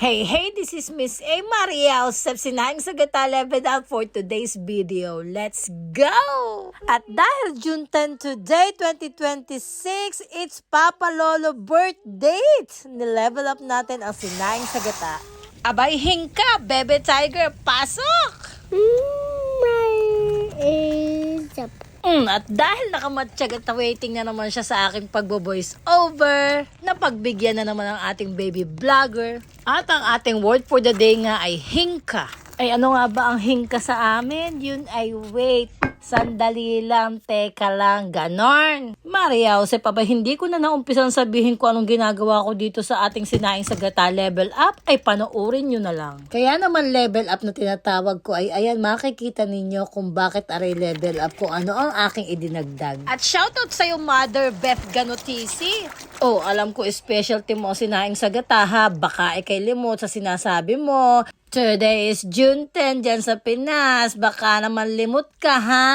Hey, this is Miss A. Maria Josep Sinaing sa Gata Level Up for today's video. Let's go! At dahil June 10 today, 2026, it's Papa Lolo birthday! Nilevel up natin ang Sinaing sa Gata. Abay, hingka! Bebe Tiger, pasok! At dahil nakamatsyag at waiting na naman siya sa aking pagbo-voice over, napagbigyan na naman ang ating baby vlogger. At ang ating word for the day nga ay hingka. Ay ano nga ba ang hingka sa amin? Yun ay wait. Sandali lang, teka lang, ganon. Maria Josep, pa ba hindi ko na naumpisan sabihin ko anong ginagawa ko dito sa ating Sinaing sa Gata Level Up, ay panoorin nyo na lang. Kaya naman level up na tinatawag ko ay ayan, makikita ninyo kung bakit aray level up, kung ano ang aking idinagdag. At shoutout sa'yo Mother Beth Ganotisi. Oh, alam ko specialty mo Sinaing sa Gata ha, baka ikay limot sa sinasabi mo. Today is June 10 dyan sa Pinas. Baka naman limot ka, ha?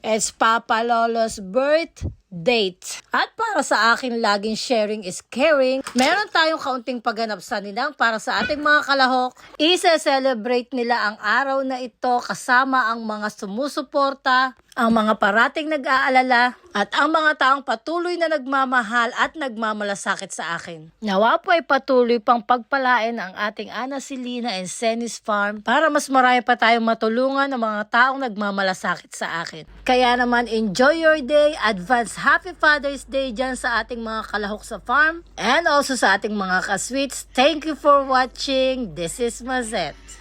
It's Papa Lolo's birth date. At para sa akin, laging sharing is caring. Meron tayong kaunting pagganap sa nilang para sa ating mga kalahok. I-celebrate nila ang araw na ito kasama ang mga sumusuporta, ang mga parating nag-aalala, at ang mga taong patuloy na nagmamahal at nagmamalasakit sa akin. Nawa po ay patuloy pang pagpalain ang ating Ana Silina and Senis Farm para mas marami pa tayong matulungan ng mga taong nagmamalasakit sa akin. Kaya naman enjoy your day, advance Happy Father's Day dyan sa ating mga kalahok sa farm and also sa ating mga kasweets. Thank you for watching. This is Mazet.